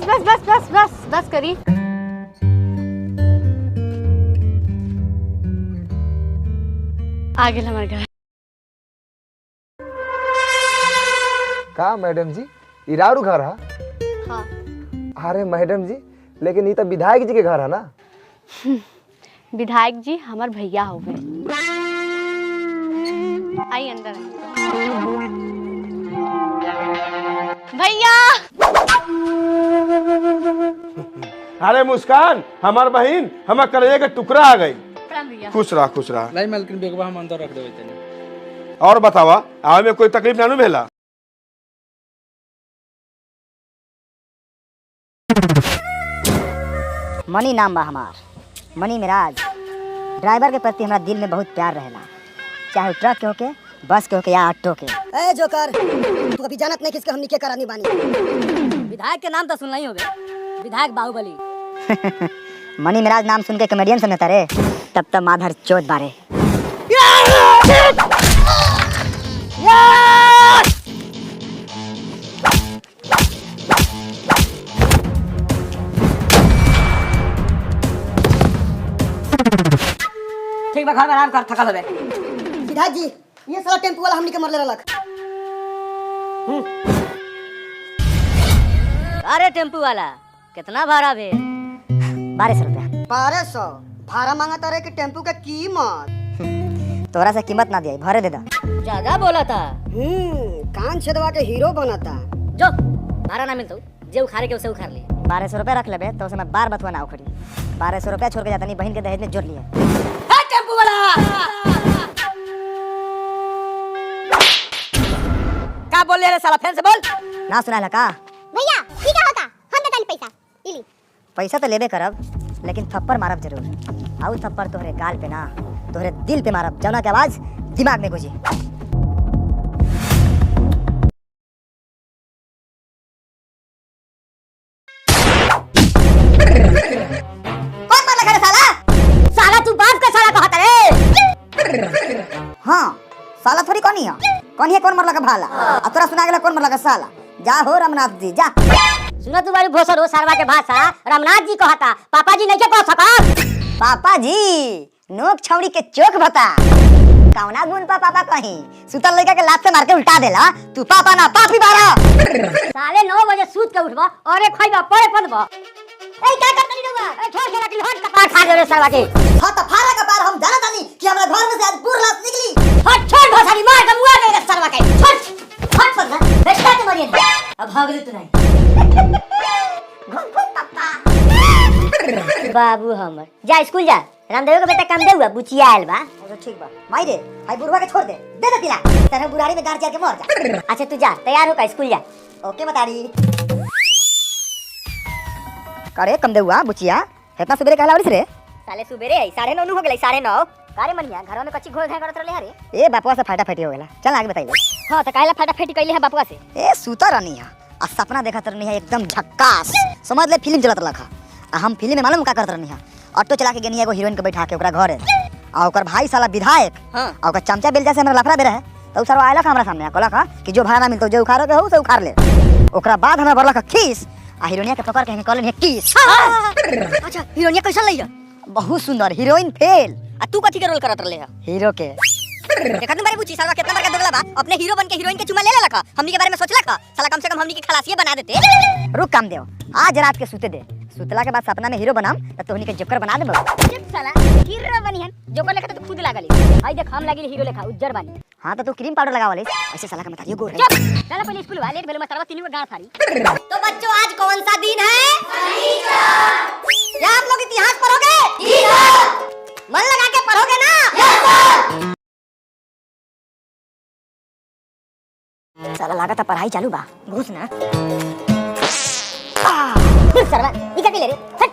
बस बस बस बस बस करी। आ गेल हमार घर। का मैडम जी इरारू घर है? हाँ। अरे मैडम जी लेकिन ये तो विधायक जी के घर है ना? विधायक जी हमार भैया हो गए। आई अंदर भैया। अरे मुस्कान हमार बहन हमार कलेजे के टुकड़ा आ गई। प्रणाम भैया। खुश रहा खुश रहा। लाई मालकिन बेगवा हम अंदर रख देवे तनी। और बतावा आवे में कोई तकलीफ नानू भेला? मनी नाम बा हमार, मनी मिराज। ड्राइवर के प्रति हमारा दिल में बहुत प्यार रहेला, चाहे ट्रक के होके, बस के होके या ऑटो के। ए जोकर, तू अभी जानत नहीं किसके हमनी के करानी बानी। विधायक के नाम तो सुनना ही होगे, विधायक बाहुबली। मनी मिराज नाम सुन के कॉमेडियन समझता रे, तब तब माधर चोट बारे। ठीक बा, घर में आराम कर, थकल होबे। विधायक जी, ये साला टेम्पू वाला हमनी के मरले रहलक। अरे टेम्पू वाला कितना भाड़ा भे? 1200 रुपया। 1200 भाड़ा मांगता रहे कि टेम्पू के कीमत। तोरा से कीमत ना दिया, भरे दे दा। ज्यादा बोला था। कान छेदवा के हीरो बनता। जो भाड़ा ना मिलतो, जे उखाड़े के उसे उखाड़ ले। 1200 रुपया रख लेबे तो उसमें बार बतवा ना उखड़ी। 1200 रुपया छोड़ के जाता नहीं, बहन के दहेज में जोड़ लिए। टेम्पू वाला का बोल ले रे साला, फैन से बोल। ना सुनाला का? भैया ई का होता? हम देतानी पैसा इली। पैसा तो लेबे करब, लेकिन थप्पड़ मारब जरूर। आउ थप्पड़ तोहरे गाल पे ना, तोहरे दिल पे मारब, जौना के आवाज दिमाग में गुजी। कौन मारला करे साला? साला तू बाप का साला कहत रे। हाँ, साला थोड़ी कौन है? कौन मरला का भाला? आ तोरा सुना गेला कौन मरला का साला? जा हो रामनाथ जी जा। सुनो तू बारी भोसर हो, सारवा के भाषा रामनाथ जी कहता, पापा जी नहीं के कह सकत। पापा जी नोक छौड़ी के चोक बता। कौना गुण पा पापा कहीं? सुतल लड़का के लात से मार के उल्टा देला, तू पापा ना पापी बारा। साले 9 बजे सूत के उठबा और खइबा पड़े पड़बा। ए का करतनी रहुआ? ए छोड़ के रखली हट कपार खा दे रे सारवा के। हां त फारा कपार हम जाना तानी कि हमरा घर में से आज पूरा लाश निकली। हट छोड़ भसारी मार के मुआ दे रे सारवा के। छोड़ हट पर ना बेटा के मारिए। अब भागली तू नहीं। घुम पापा। बाबू हमर जा स्कूल जा। रामदेव के बेटा काम दे हुआ बुचिया आइल बा। अच्छा ठीक बा। माई रे, भाई बुढ़वा के छोड़ दे दे तिला। तेरे बुढ़ारी में गाड़ चल के मर जा। अच्छा तू जा, तैयार हो का स्कूल जा। ओके बताड़ी। करे कम दे हुआ बुचिया, इतना सुबेरे कहला वरिस रे? साले सुबेरे आई 9:30 हो गेलै 9:30। कारे मनिया घर में कच्ची घोल घाय करत रहले हरे। ए बापुआ से फाटा फाटी हो गेला। चल आगे बताइए। हां त काहेला फटाफटी कइले है बापुआ से? ए सुता रहनी है आ सपना देखत रहनी है एकदम झक्कास, समझ ले फिल्म चलत रखा। आ हम फिल्म में मालूम का करत रहनी है, ऑटो चला के गेनी एगो हीरोइन के बैठा के ओकरा घरे। आ ओकर भाई साला विधायक, हां आ ओकर चमचा बेल जैसे हमरा लफड़ा दे रहे। तो उ सरवा आइला हमरा सामने कहला का कि जो भाड़ा ना मिलतो जो उखाड़े के हो से उखाड़ ले। ओकरा बाद हमरा बरला का खीस आ हीरोइनिया के पकड़ के कहले किस। अच्छा हीरोइनिया कैसन लइया? बहुत सुंदर हीरोइन फेल। आ तू कथि के रोल करत रहले है? हीरो के। देखत बारे बुची साला कितना बड़का दोगला बा, अपने हीरो बन के हीरोइन के चुमा ले लेलक। हमनी के बारे में सोचलक साला कम से कम हमनी के खलासिए बना देते। रुक काम देओ, आज रात के सूते दे। सुतला के बाद सपना में हीरो बनाम त तोहनी के जोकर बना देबो। साला हीरो बनिहन जोकर लेखा तो खुद लागली। आई देख हम लागिल हीरो लेखा उज्जर बानी। हां तो तू क्रीम पाउडर लगावले, ऐसे साला का मतारियो गोर है। चल पहले स्कूल वाले भेल में तरवा तीनों गांड फाड़ी। तो बच्चों आज कौन सा दिन है? शनिवार। क्या आप लोग इतिहास पढ़ोगे? जी सर। मन लगा के पढ़ोगे ना? Yes sir. साला लागत पढ़ाई चालू बा, घुस ना। सरवा ई का ले रे? हट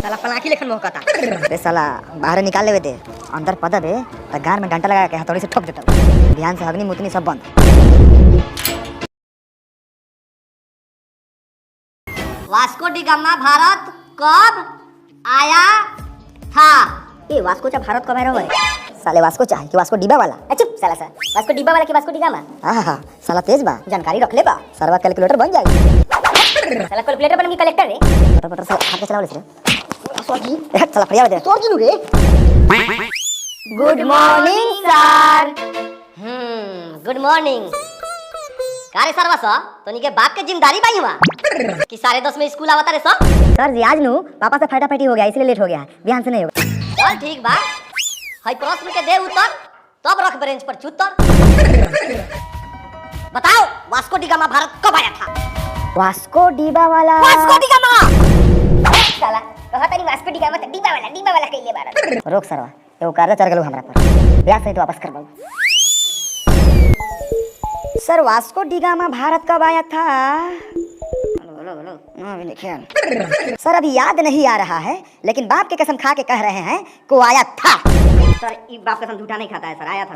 साला पलाकी लेखन मोहकता। रे साला बाहर निकाल लेवे दे, अंदर पदब है त गार में डंडा लगा के हथौड़ी से ठोक देता। ध्यान से अग्नि मुतनी सब बंद। वास्को डी गामा भारत कब आया था? ये वास्को चा भारत कब आया है? साले वास्को चाहे कि वास्को डिब्बा वाला? चुप साला सा। वास्को डिब्बा वाला कि वास्को डी गामा? हां साला तेज बा, जानकारी रख ले बा। सरवा कैलकुलेटर बन जाएगी। साला कैलकुलेटर बनम की कलेक्टर रे। बटर साला हाथ के चलाओ ले सॉरी चला फरिया दे सोच लू रे। Good morning sir. Good morning. कारे सरवा सा तोनी के बाप के जिम्मेदारी बाई हुआ कि 10:30 में स्कूल आवता रे सा। सर जी आज नु पापा से फटाफटी हो गया इसलिए लेट हो गया, बिहान से नहीं होगा। चल ठीक बा, हई प्रश्न के दे उत्तर तब रख बेंच पर चुत्तर। बताओ वास्को डी गामा भारत कब आया था? वास्को डिबा वाला वास्को डी गामा साला कहा तनी वास्को डी गामा डिबा वाला कइले बारत। रोक सरवा एगो कार्य चढ़ गेलो हमरा पर, ब्याह सहित वापस कर दो। Sir Vasco D gamma Bharat कब आया था? सर अभी याद नहीं आ रहा है, लेकिन बाप के कसम खा के कह रहे हैं को आया था। सर ई बाप कसम झूठा नहीं खाता है सर, आया था।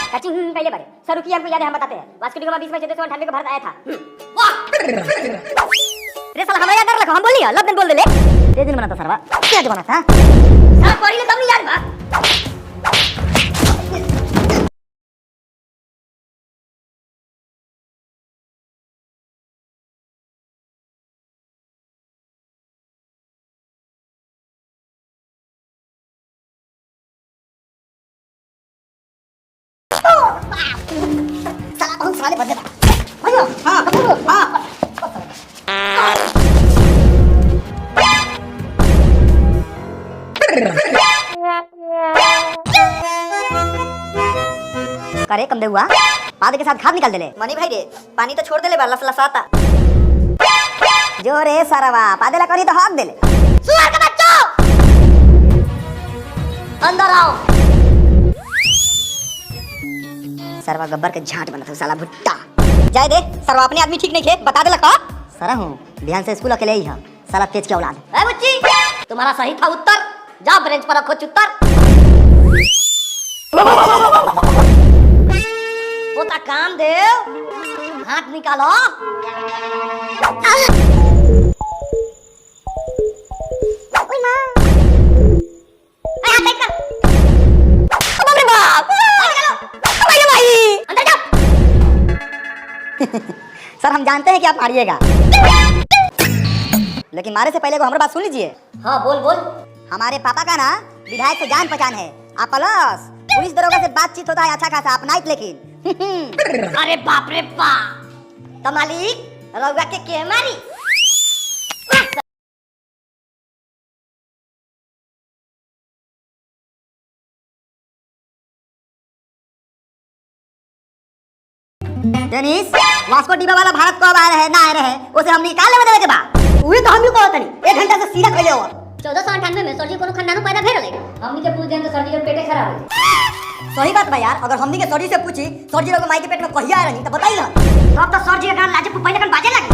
कचिंग पहले बारे सर रुकिए, हमको याद है, हम बताते हैं। वास्को डी गामा 20 मई 1498 को भारत आया था। वाह रे साला हमरा याद रखो, हम बोलिए लब दिन बोल देले। ते दिन बना था सरवा, क्या बना था? सर पढ़ी ले तब नहीं याद बा। साला बहुत साले बदले भैया हां हां करे कम दे हुआ पाद के साथ खाद निकाल देले। मनी भाई रे पानी तो छोड़ देले बा, लसलसाता जो रे सरवा पादेला करी तो हाथ देले। सुअर के बच्चों अंदर आओ। सरवा गब्बर के झांट बना था साला भुट्टा। जाए दे सरवा अपने आदमी ठीक नहीं थे, बता दे लखा। सर हूं ध्यान से स्कूल अकेले ही हां, साला तेज की औलाद। ए बच्ची तुम्हारा सही था उत्तर, जा बेंच पर रखो चुत्तर। होता काम दे, हाथ निकालो। ओए मां ए हाथ देख बाप रे बाप, निकालो भाई अंदर जाओ। सर हम जानते हैं कि आप मारिएगा, लेकिन मारे से पहले को हमारी बात सुन लीजिए। हाँ बोल बोल। हमारे पापा का ना विधायक से जान पहचान है, आप प्लस पुलिस दरोगा से बातचीत होता है अच्छा खासा, आप नाइट लेकिन। अरे बाप रे बाप, तो मालिक रउआ के मारी? टेनिस वास्को डिबा वाला भारत कब आ रहे ना आ रहे उसे हम निकाल लेवे देवे के बा। उहे तो हम लोग कहत नहीं 1 घंटा से सीधा कइले हो। 1498 में सरजी कोनो खानदानो पैदा भेल रहे। हमनी के पूछ देन तो सरजी के पेटे खराब हो। सही बात बा यार, अगर हमनी के सरजी से पूछी सरजी लोग माई के पेट में कहिया आ रही तो बताई ना। तब तो सरजी के गान लाजे पहले कन बाजे लगी।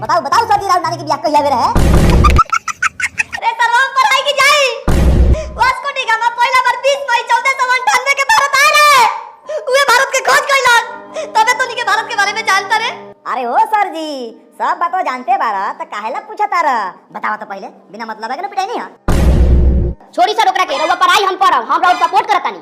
बताओ बताओ सरजी राव नानी के बियाह कहिया आवे रहे? अरे सरवा पढ़ाई की जाई। वास्को डी गामा पहला बार 20 मई 1498 के भारत आए रे। उहे भारत के खोज कइला, तबे तो के भारत के बारे में जानता रे। अरे ओ सरजी सब बात जानते बारा त काहेला पूछा तारा? बतावा तो पहले, बिना मतलब के ना पिटाई नहीं हां। छोड़ी सर ओकरा के, रउआ पढ़ाई हम करब, हम रउआ सपोर्ट करतानी।